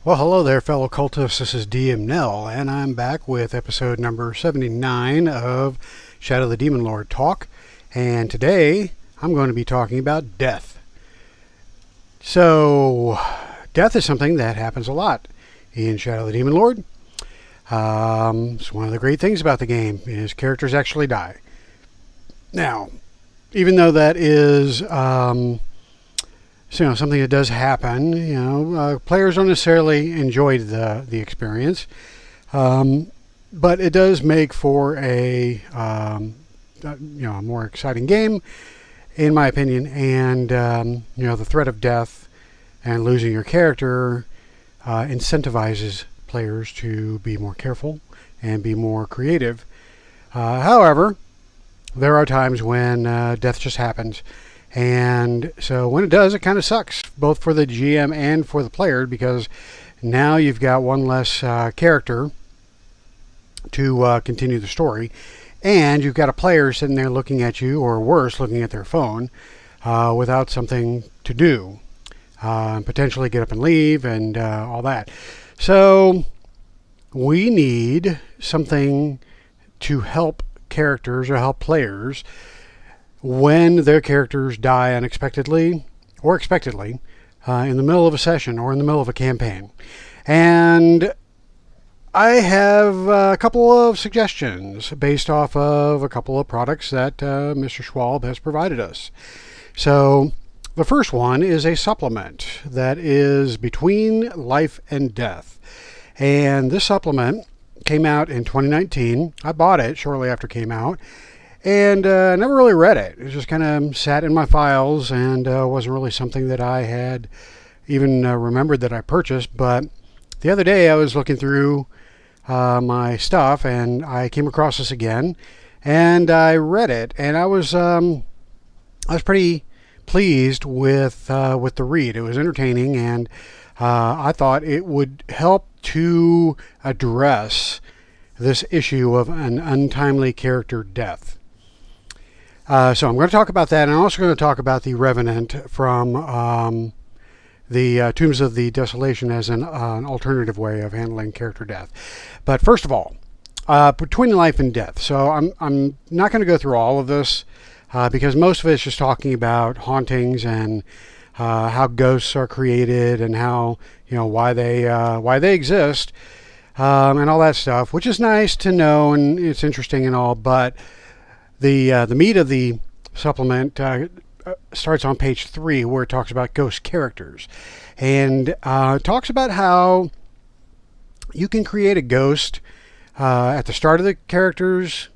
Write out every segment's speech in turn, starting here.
Well, hello there, fellow cultists. This is DM Nell, and I'm back with episode number 79 of Shadow the Demon Lord Talk. And today, I'm going to be talking about death. So, death is something that happens a lot in Shadow the Demon Lord. It's one of the great things about the game is characters actually die. Now, even though that is something that does happen. Players don't necessarily enjoy the experience, but it does make for a more exciting game, in my opinion. And the threat of death and losing your character incentivizes players to be more careful and be more creative. However, there are times when death just happens. And so when it does, it kind of sucks, both for the GM and for the player, because now you've got one less character to continue the story, and you've got a player sitting there looking at you, or worse, looking at their phone, without something to do, and potentially get up and leave, and all that. So we need something to help characters or help players when their characters die unexpectedly or expectedly in the middle of a session or in the middle of a campaign. And I have a couple of suggestions based off of a couple of products that Mr. Scwalb has provided us. So the first one is a supplement that is between life and death. And this supplement came out in 2019. I bought it shortly after it came out. And I never really read it. It just kind of sat in my files and wasn't really something that I had even remembered that I purchased. But the other day I was looking through my stuff and I came across this again, and I read it, and I was pretty pleased with the read. It was entertaining, and I thought it would help to address this issue of an untimely character death. So I'm going to talk about that, and I'm also going to talk about the Revenant from the Tombs of the Desolation as an alternative way of handling character death. But first of all, between life and death. So I'm not going to go through all of this because most of it is just talking about hauntings and how ghosts are created and how why they exist and all that stuff, which is nice to know and it's interesting and all, but the meat of the supplement starts on page 3, where it talks about ghost characters, and talks about how you can create a ghost at the start of the character's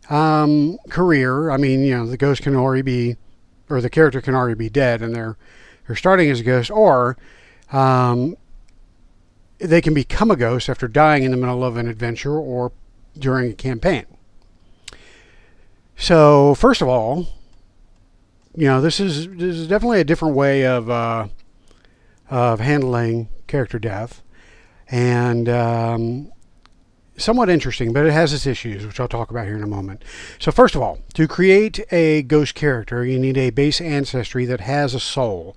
career. I mean, the ghost can already be, or the character can already be dead, and they're starting as a ghost, or they can become a ghost after dying in the middle of an adventure or during a campaign. So first of all, this is definitely a different way of handling character death, and somewhat interesting, but it has its issues, which I'll talk about here in a moment. So first of all, to create a ghost character, you need a base ancestry that has a soul.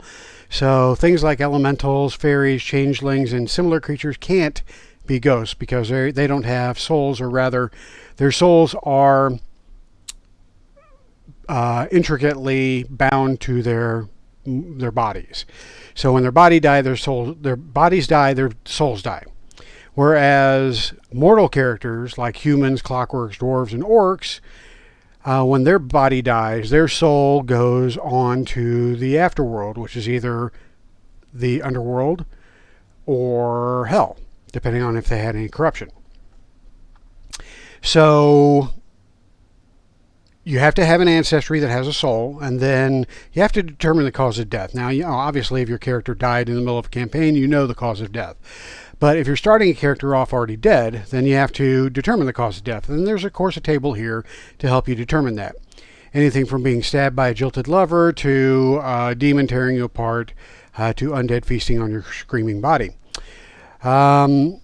So things like elementals, fairies, changelings, and similar creatures can't be ghosts because they don't have souls, or rather, their souls are intricately bound to their bodies. So when their bodies die, their souls die. Whereas mortal characters like humans, clockworks, dwarves, and orcs, when their body dies, their soul goes on to the afterworld, which is either the underworld or hell, depending on if they had any corruption. So you have to have an ancestry that has a soul, and then you have to determine the cause of death. Now, obviously, if your character died in the middle of a campaign, you know the cause of death. But if you're starting a character off already dead, then you have to determine the cause of death. And there's, of course, a table here to help you determine that. Anything from being stabbed by a jilted lover to a demon tearing you apart to undead feasting on your screaming body. Then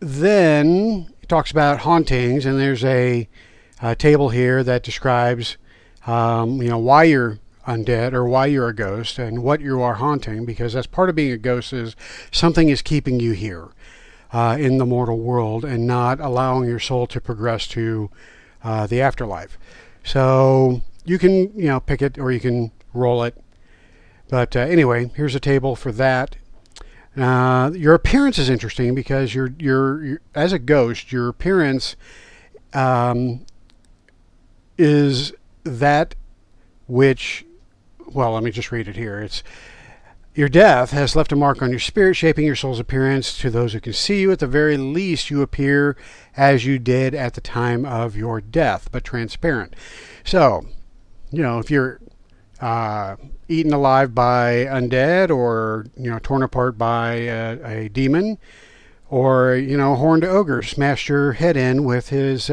it talks about hauntings, and there's a table here that describes why you're undead or why you're a ghost and what you are haunting, because that's part of being a ghost, is something is keeping you here in the mortal world and not allowing your soul to progress to the afterlife. So you can, pick it or you can roll it. But anyway, here's a table for that. Your appearance is interesting because you're as a ghost, your appearance is that which, well, let me just read it here. It's, your death has left a mark on your spirit, shaping your soul's appearance. To those who can see you, at the very least, you appear as you did at the time of your death, but transparent. So, if you're eaten alive by undead, or torn apart by a demon, or horned ogre smashed your head in with his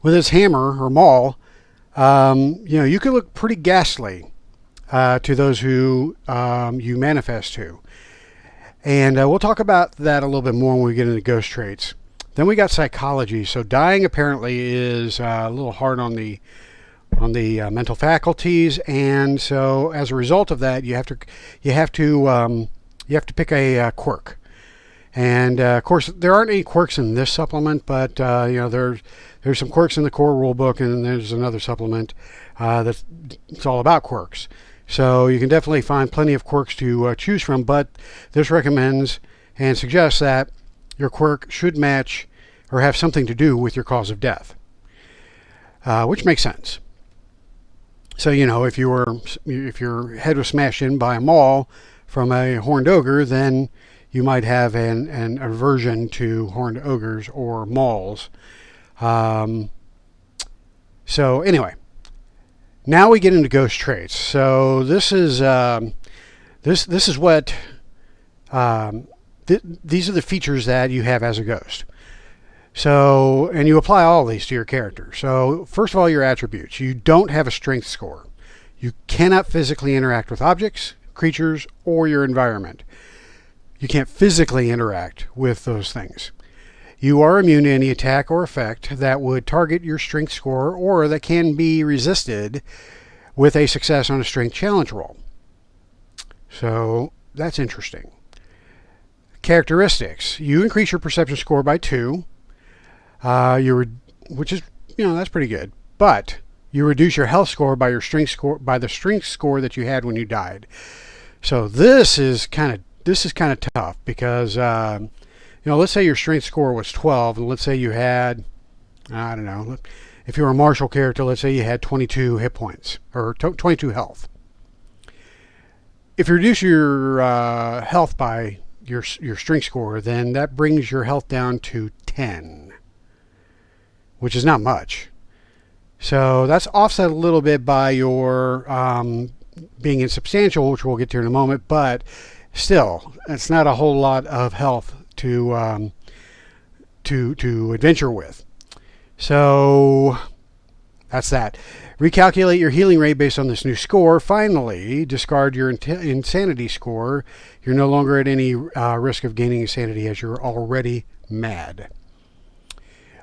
with its hammer or maul, you could look pretty ghastly to those who you manifest to. And we'll talk about that a little bit more when we get into ghost traits. Then we got psychology. So dying apparently is a little hard on the mental faculties, and so as a result of that, you have to pick a quirk. And of course, there aren't any quirks in this supplement, but there's some quirks in the core rulebook, and there's another supplement that's all about quirks. So you can definitely find plenty of quirks to choose from, but this recommends and suggests that your quirk should match or have something to do with your cause of death, which makes sense. So if your head was smashed in by a maul from a horned ogre, then you might have an aversion to horned ogres or mauls. So anyway, now we get into ghost traits. So this is this is what these are the features that you have as a ghost. So, and you apply all of these to your character. So first of all, your attributes. You don't have a strength score. You cannot physically interact with objects, creatures, or your environment. You can't physically interact with those things. You are immune to any attack or effect that would target your strength score or that can be resisted with a success on a strength challenge roll. So that's interesting. Characteristics. You increase your perception score by 2. Which is, that's pretty good. But you reduce your health score by the strength score that you had when you died. So this is kind of tough because let's say your strength score was 12, and let's say you had, I don't know, if you were a martial character, let's say you had 22 hit points or 22 health. If you reduce your health by your strength score, then that brings your health down to 10, which is not much. So that's offset a little bit by your being insubstantial, which we'll get to in a moment, but still, it's not a whole lot of health to adventure with. So that's that. Recalculate your healing rate based on this new score. Finally, discard your insanity score. You're no longer at any risk of gaining insanity as you're already mad.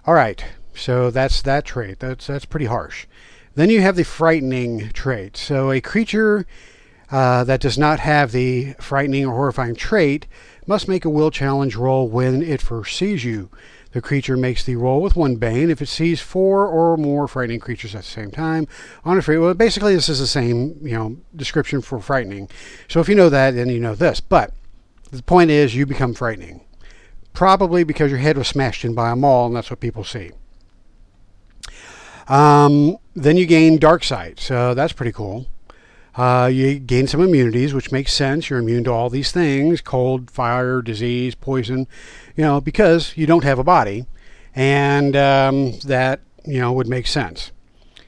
All right, so that's that trait. That's pretty harsh. Then you have the frightening trait. So a creature that does not have the frightening or horrifying trait must make a will challenge roll when it first sees you. The creature makes the roll with 1 bane if it sees 4 or more frightening creatures at the same time. On a free, well, basically this is the same, description for frightening. So if you know that, then you know this. But the point is, you become frightening, probably because your head was smashed in by a maul, and that's what people see. Then you gain dark sight, so that's pretty cool. You gain some immunities, which makes sense. You're immune to all these things: cold, fire, disease, poison, because you don't have a body. And that, would make sense.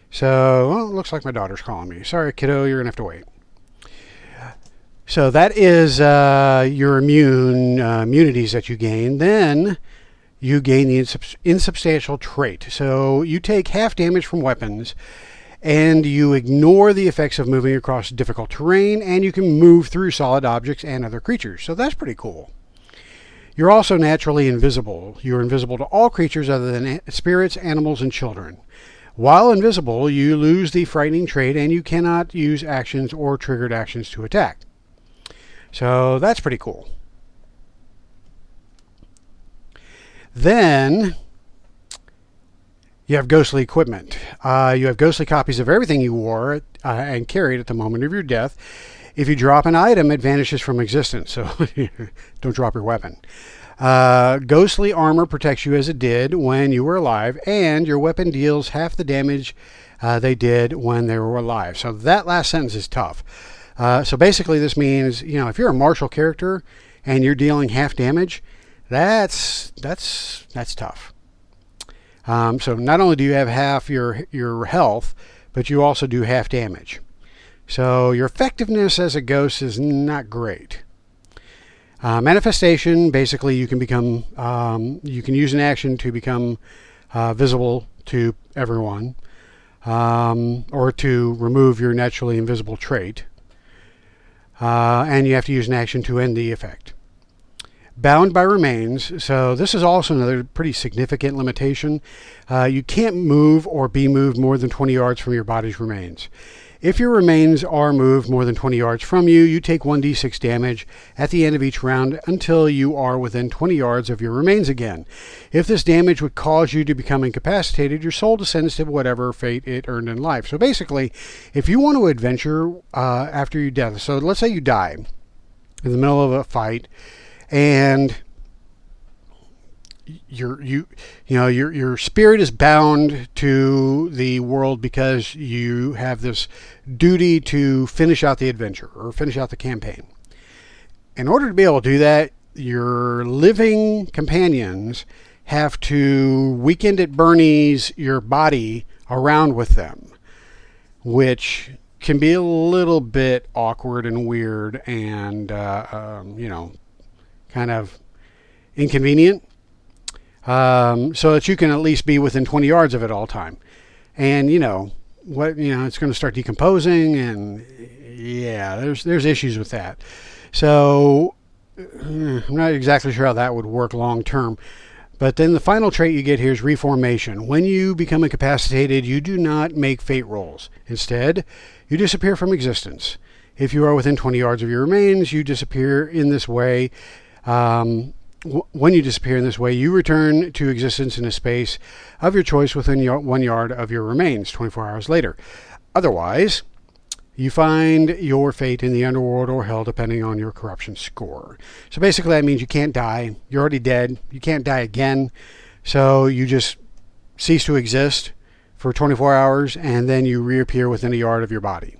So, well, it looks like my daughter's calling me. Sorry, kiddo, you're going to have to wait. So that is your immunities that you gain. Then you gain the insubstantial trait. So you take half damage from weapons, and you ignore the effects of moving across difficult terrain, and you can move through solid objects and other creatures. So that's pretty cool. You're also naturally invisible. You're invisible to all creatures other than spirits, animals, and children. While invisible, you lose the frightening trait and you cannot use actions or triggered actions to attack. So that's pretty cool. Then you have ghostly equipment. You have ghostly copies of everything you wore and carried at the moment of your death. If you drop an item, it vanishes from existence, so don't drop your weapon. Ghostly armor protects you as it did when you were alive, and your weapon deals half the damage they did when they were alive. So that last sentence is tough. So basically this means, if you're a martial character and you're dealing half damage, that's tough. So not only do you have half your health, but you also do half damage. So your effectiveness as a ghost is not great. Manifestation, basically you can use an action to become visible to everyone, or to remove your naturally invisible trait. And you have to use an action to end the effect. Bound by remains, so this is also another pretty significant limitation. You can't move or be moved more than 20 yards from your body's remains. If your remains are moved more than 20 yards from you, you take 1d6 damage at the end of each round until you are within 20 yards of your remains again. If this damage would cause you to become incapacitated, your soul descends to whatever fate it earned in life. So basically, if you want to adventure after your death, so let's say you die in the middle of a fight, and your spirit is bound to the world because you have this duty to finish out the adventure or finish out the campaign. In order to be able to do that, your living companions have to Weekend at Bernie's your body around with them, which can be a little bit awkward and weird and kind of inconvenient. So that you can at least be within 20 yards of it all time. And it's going to start decomposing, and there's issues with that. So I'm not exactly sure how that would work long term. But then the final trait you get here is reformation. When you become incapacitated, you do not make fate rolls. Instead, you disappear from existence. If you are within 20 yards of your remains, you disappear in this way. When you disappear in this way, you return to existence in a space of your choice within 1 yard of your remains 24 hours later. Otherwise, you find your fate in the underworld or hell depending on your corruption score. So basically that means you can't die. You're already dead. You can't die again. So you just cease to exist for 24 hours and then you reappear within a yard of your body.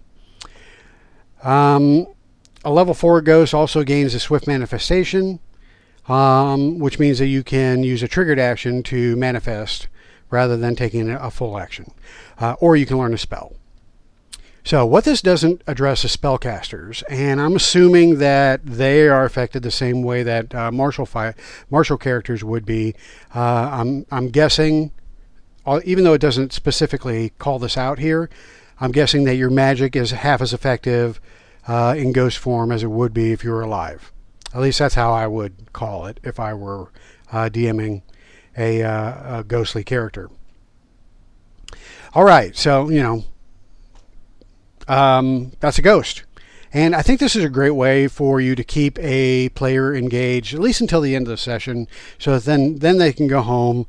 A level 4 ghost also gains a swift manifestation, which means that you can use a triggered action to manifest rather than taking a full action. Or you can learn a spell. So what this doesn't address is spellcasters, and I'm assuming that they are affected the same way that martial characters would be. I'm guessing, even though it doesn't specifically call this out here, I'm guessing that your magic is half as effective in ghost form as it would be if you were alive. At least that's how I would call it if I were DMing a ghostly character. All right, so, that's a ghost. And I think this is a great way for you to keep a player engaged, at least until the end of the session, so that then they can go home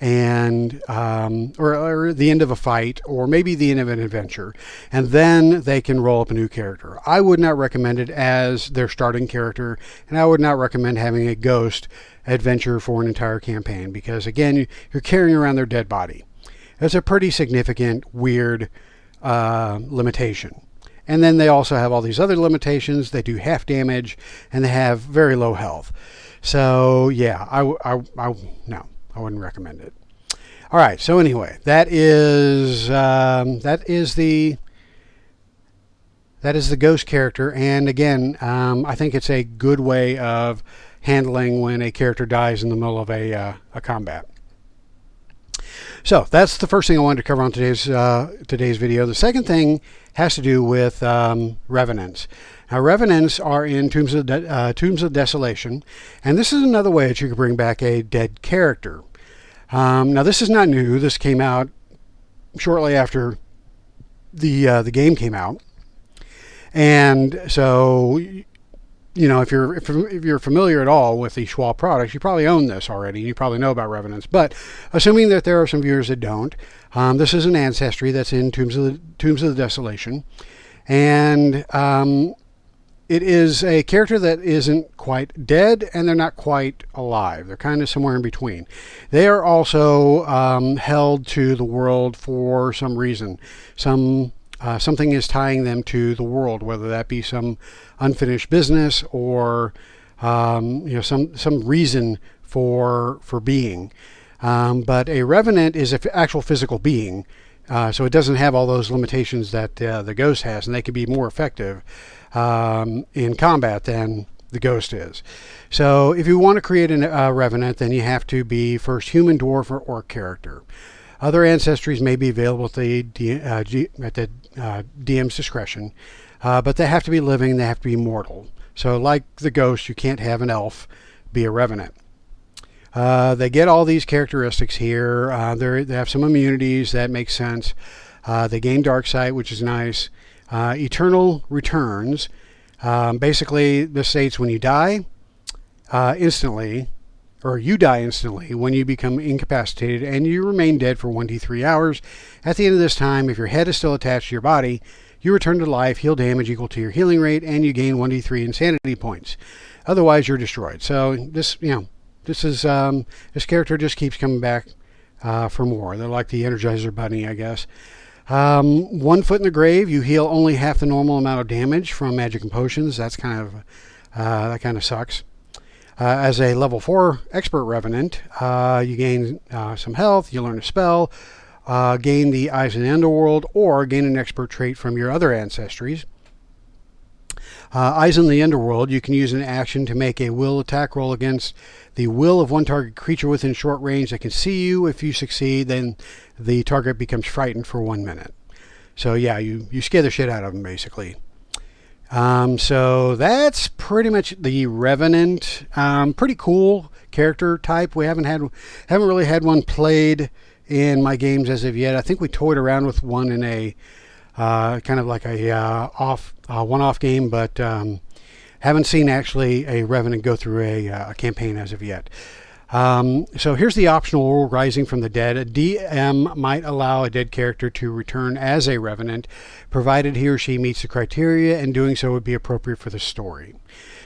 and or the end of a fight, or maybe the end of an adventure, and then they can roll up a new character. I would not recommend it as their starting character, and I would not recommend having a ghost adventure for an entire campaign, because again, you're carrying around their dead body. It's a pretty significant, weird limitation. And then they also have all these other limitations. They do half damage, and they have very low health. So yeah, no, I wouldn't recommend it. All right. So anyway, that is the ghost character. And again, I think it's a good way of handling when a character dies in the middle of a combat. So that's the first thing I wanted to cover on today's video. The second thing has to do with revenants. Now, revenants are in Tombs of Desolation, and this is another way that you can bring back a dead character. Now, this is not new. This came out shortly after the game came out. And so, if you're familiar at all with the Scwalb products, you probably own this already. You probably know about revenants. But assuming that there are some viewers that don't, this is an ancestry that's in Tombs of the Desolation, and it is a character that isn't quite dead, and they're not quite alive. They're kind of somewhere in between. They are also held to the world for some reason. Something is tying them to the world, whether that be some unfinished business or some reason for being. But a revenant is an actual physical being, so it doesn't have all those limitations that the ghost has, and they can be more effective in combat than the ghost is. So if you want to create a revenant, then you have to be first human, dwarf, or orc character. Other ancestries may be available at the DM's discretion, but they have to be living, they have to be mortal. So like the ghost, you can't have an elf be a revenant. They get all these characteristics here. They have some immunities that make sense. They gain dark sight, which is nice. Eternal returns. Basically, this states when you die instantly, or you die instantly when you become incapacitated and you remain dead for 1d3 hours. At the end of this time, if your head is still attached to your body, you return to life, heal damage equal to your healing rate, and you gain 1d3 insanity points. Otherwise, you're destroyed. So this character just keeps coming back for more. They're like the Energizer Bunny, I guess. 1 foot in the grave, you heal only half the normal amount of damage from magic and potions. That's that kind of sucks. As a level 4 expert revenant, you gain some health, you learn a spell, gain the Eyes in the Underworld, or gain an expert trait from your other ancestries. Eyes in the Underworld, you can use an action to make a will attack roll against the will of one target creature within short range that can see you. If you succeed, then the target becomes frightened for 1 minute. So yeah, you scare the shit out of them, basically. So that's pretty much the Revenant. Pretty cool character type. We haven't really had one played in my games as of yet. I think we toyed around with one in a kind of like a one-off game, but haven't seen actually a Revenant go through a campaign as of yet. So here's the optional rule: Rising from the Dead. A DM might allow a dead character to return as a Revenant, provided he or she meets the criteria, and doing so would be appropriate for the story.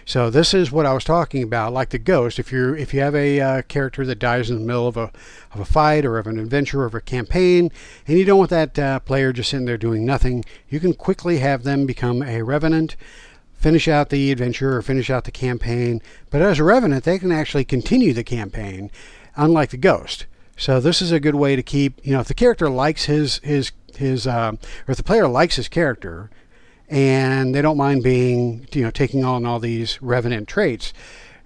So this is what I was talking about, like the ghost. If you have a character that dies in the middle of a fight or of an adventure or of a campaign, and you don't want that player just sitting there doing nothing, you can quickly have them become a Revenant, finish out the adventure or finish out the campaign. But as a Revenant, they can actually continue the campaign, unlike the ghost. So this is a good way to keep, if the character likes his or if the player likes his character, and they don't mind being, taking on all these Revenant traits,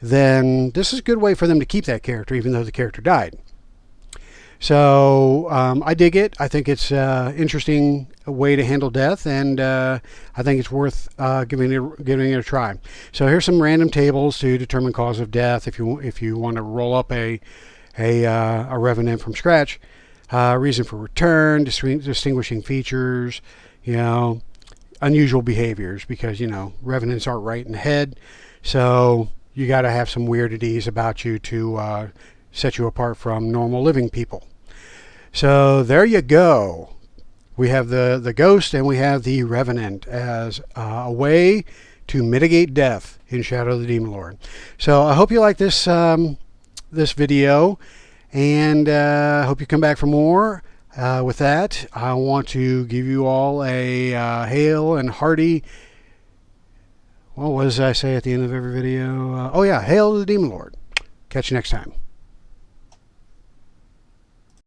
then this is a good way for them to keep that character, even though the character died. So I dig it. I think it's an interesting way to handle death, and I think it's worth giving it a try. So here's some random tables to determine cause of death. If you want to roll up a Revenant from scratch, reason for return, distinguishing features, unusual behaviors, because Revenants aren't right in the head, so you got to have some weirdities about you to set you apart from normal living people. So there you go. We have the ghost and we have the Revenant as a way to mitigate death in Shadow of the Demon Lord. So I hope you like this video, and I hope you come back for more. With that, I want to give you all a hail and hearty. What does I say at the end of every video? Hail to the Demon Lord. Catch you next time.